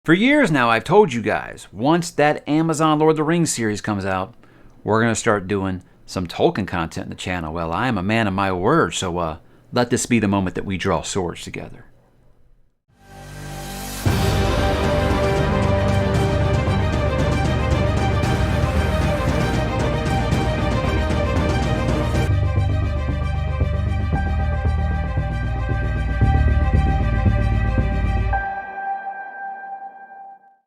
For years now, I've told you guys, once that Amazon Lord of the Rings series comes out, we're going to start doing some Tolkien content in the channel. Well, I am a man of my word, so let this be the moment that we draw swords together.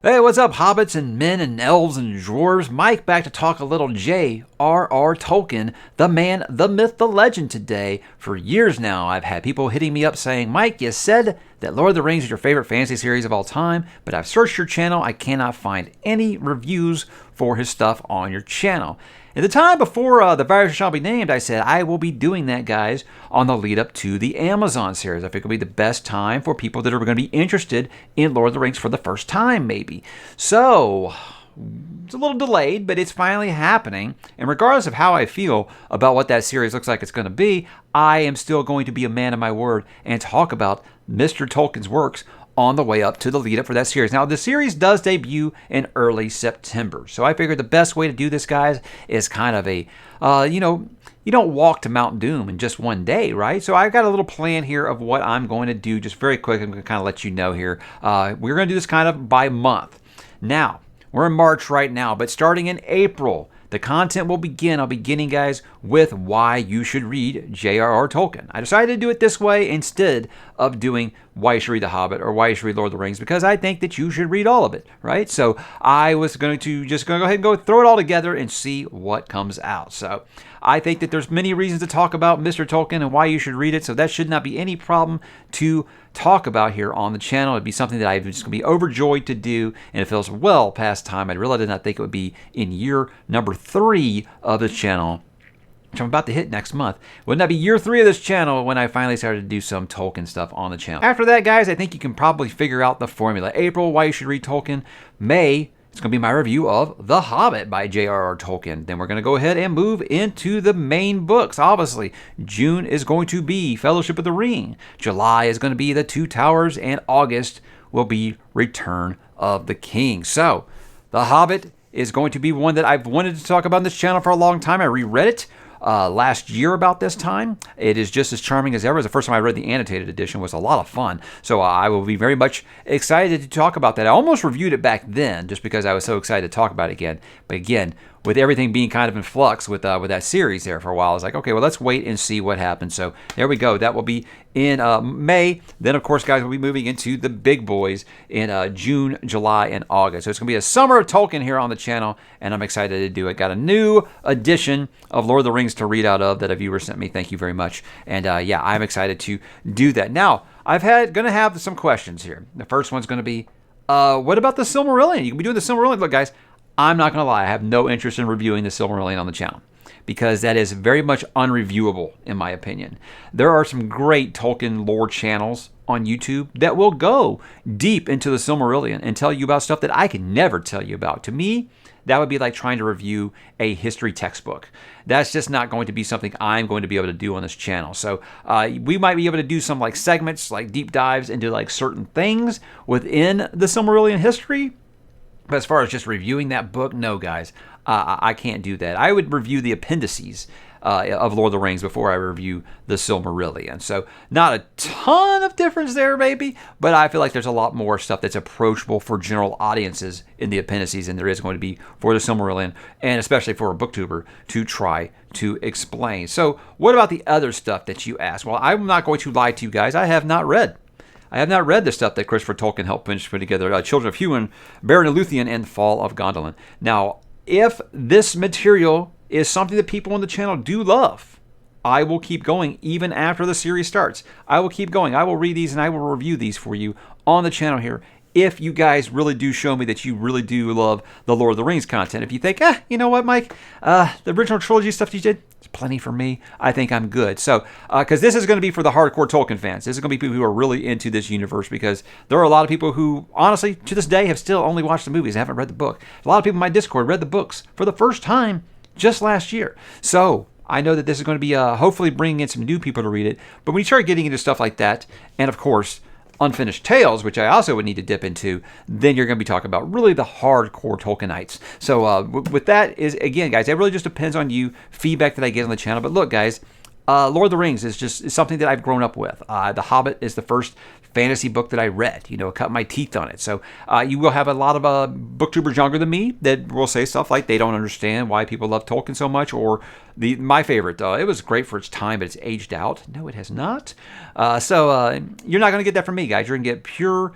Hey, what's up, hobbits and men and elves and dwarves? Mike back to talk a little J.r.r. Tolkien, the man, the myth, the legend today. For years now, I've had people hitting me up saying, Mike, you said that Lord of the Rings is your favorite fantasy series of all time, but I've searched your channel. I cannot find any reviews for his stuff on your channel. At the time before the virus shall be named, I said I will be doing that, guys, on the lead up to the Amazon series. I think it'll be the best time for people that are going to be interested in Lord of the Rings for the first time, maybe. So it's a little delayed, but it's finally happening. And regardless of how I feel about what that series looks like it's going to be, I am still going to be a man of my word and talk about Mr. Tolkien's works on the way up to the lead up for that series. Now, the series does debut in early September. So I figured the best way to do this, guys, is kind of a, you don't walk to Mount Doom in just one day, right? So I've got a little plan here of what I'm going to do just very quick. I'm going to kind of let you know here. We're going to do this kind of by month. Now, we're in March right now, but starting in April, the content will begin. I'll be beginning, guys, with why you should read J.r.r. Tolkien. I decided to do it this way instead of doing why you should read The Hobbit or why you should read Lord of the Rings, because I think that you should read all of it, right? So I was going to just go ahead and go throw it all together and see what comes out. So I think that there's many reasons to talk about Mr. Tolkien and why you should read it, so that should not be any problem to talk about here on the channel. It'd be something that I'm just going to be overjoyed to do, and it feels well past time. I really did not think it would be in year number 3 of the channel, which I'm about to hit next month. Wouldn't that be year 3 of this channel when I finally started to do some Tolkien stuff on the channel? After that, guys, I think you can probably figure out the formula. April, why you should read Tolkien. May, it's going to be my review of The Hobbit by J.r.r. Tolkien. Then we're going to go ahead and move into the main books. Obviously, June is going to be Fellowship of the Ring. July is going to be The Two Towers. And August will be Return of the King. So, The Hobbit is going to be one that I've wanted to talk about on this channel for a long time. I reread it last year about this time. It is just as charming as ever. It was the first time I read the annotated edition. It was a lot of fun. So I will be very much excited to talk about that. I almost reviewed it back then just because I was so excited to talk about it again. But again, with everything being kind of in flux with that series there for a while, I was like, okay, well, let's wait and see what happens. So there we go. That will be in May. Then, of course, guys, we'll be moving into the big boys in June, July, and August. So it's going to be a summer of Tolkien here on the channel, and I'm excited to do it. Got a new edition of Lord of the Rings to read out of that a viewer sent me. Thank you very much. And yeah, I'm excited to do that. Now, going to have some questions here. The first one's going to be, what about the Silmarillion? You can be doing the Silmarillion. Look, guys, I'm not going to lie. I have no interest in reviewing the Silmarillion on the channel because that is very much unreviewable, in my opinion. There are some great Tolkien lore channels on YouTube that will go deep into the Silmarillion and tell you about stuff that I can never tell you about. To me, that would be like trying to review a history textbook. That's just not going to be something I'm going to be able to do on this channel. So we might be able to do some like segments, like deep dives into like certain things within the Silmarillion history. But as far as just reviewing that book, no, guys, I can't do that. I would review the appendices of Lord of the Rings before I review the Silmarillion. So not a ton of difference there, maybe, but I feel like there's a lot more stuff that's approachable for general audiences in the appendices than there is going to be for the Silmarillion, and especially for a booktuber to try to explain. So what about the other stuff that you asked? Well, I'm not going to lie to you guys. I have not read the stuff that Christopher Tolkien helped put together, Children of Huon, Baron of Luthien, and Fall of Gondolin. Now, if this material is something that people on the channel do love, I will keep going even after the series starts. I will keep going. I will read these and I will review these for you on the channel here. If you guys really do show me that you really do love the Lord of the Rings content. If you think, you know what, Mike, the original trilogy stuff you did, it's plenty for me. I think I'm good. So, because this is going to be for the hardcore Tolkien fans. This is going to be people who are really into this universe, because there are a lot of people who, honestly, to this day, have still only watched the movies and haven't read the book. A lot of people in my Discord read the books for the first time just last year. So I know that this is going to be hopefully bringing in some new people to read it. But when you start getting into stuff like that, and of course, unfinished tales, which I also would need to dip into, then you're going to be talking about really the hardcore Tolkienites. So with that is, again, guys, it really just depends on you, feedback that I get on the channel. But look, guys, Lord of the Rings is something that I've grown up with. The Hobbit is the first fantasy book that I read, cut my teeth on it. So you will have a lot of booktubers younger than me that will say stuff like they don't understand why people love Tolkien so much, or my favorite, it was great for its time, but it's aged out. No, it has not. So you're not going to get that from me, guys. You're going to get pure,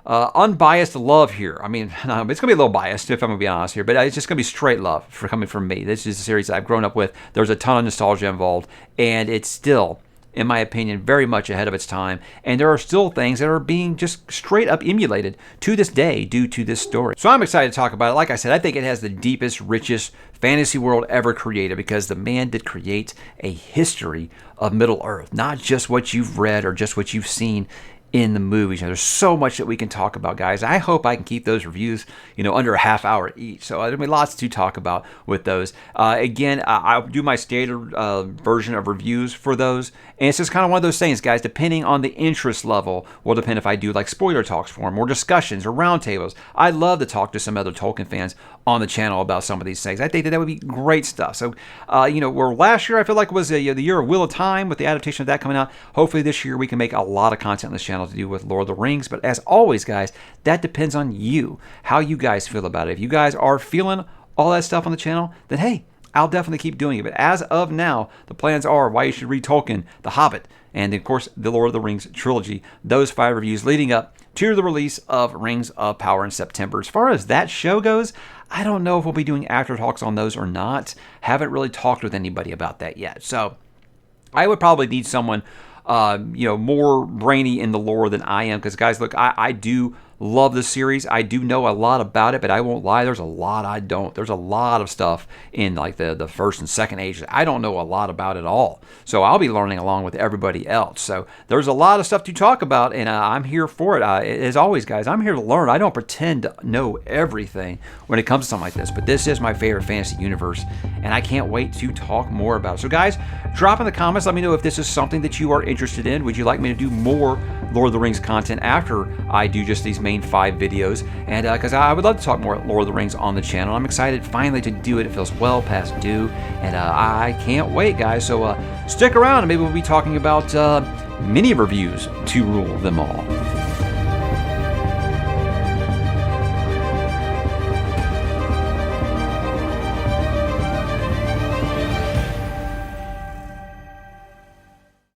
unbiased love here. I mean, it's going to be a little biased if I'm going to be honest here, but it's just going to be straight love for coming from me. This is a series that I've grown up with. There's a ton of nostalgia involved, and it's still, in my opinion, very much ahead of its time. And there are still things that are being just straight up emulated to this day due to this story. So I'm excited to talk about it. Like I said, I think it has the deepest, richest fantasy world ever created, because the man did create a history of Middle-earth, not just what you've read or just what you've seen in the movies. There's so much that we can talk about, guys. I hope I can keep those reviews, under a half hour each. So there'll be lots to talk about with those. Again, I'll do my standard version of reviews for those. And it's just kind of one of those things, guys, depending on the interest level, will depend if I do like spoiler talks for them, or discussions, or roundtables. I'd love to talk to some other Tolkien fans on the channel about some of these things. I think that would be great stuff. So, where last year I feel like was the year of Wheel of Time with the adaptation of that coming out. Hopefully this year we can make a lot of content on this channel to do with Lord of the Rings. But as always, guys, that depends on you, how you guys feel about it. If you guys are feeling all that stuff on the channel, then hey, I'll definitely keep doing it. But as of now, the plans are why you should read Tolkien, The Hobbit, and of course the Lord of the Rings trilogy. Those 5 reviews leading up to the release of Rings of Power in September. As far as that show goes, I don't know if we'll be doing after talks on those or not. Haven't really talked with anybody about that yet. So I would probably need someone more brainy in the lore than I am, because guys, look, I do love the series. I do know a lot about it, but I won't lie, there's a lot I don't. There's a lot of stuff in like the first and second ages I don't know a lot about at all. So I'll be learning along with everybody else. So there's a lot of stuff to talk about, and I'm here for it. As always, guys, I'm here to learn. I don't pretend to know everything when it comes to something like this, but this is my favorite fantasy universe, and I can't wait to talk more about it. So guys, drop in the comments. Let me know if this is something that you are interested in. Would you like me to do more Lord of the Rings content after I do just these main 5 videos? And because I would love to talk more Lord of the Rings on the channel. I'm excited finally to do it. It feels well past due, and I can't wait, guys. So stick around, and maybe we'll be talking about mini reviews to rule them all.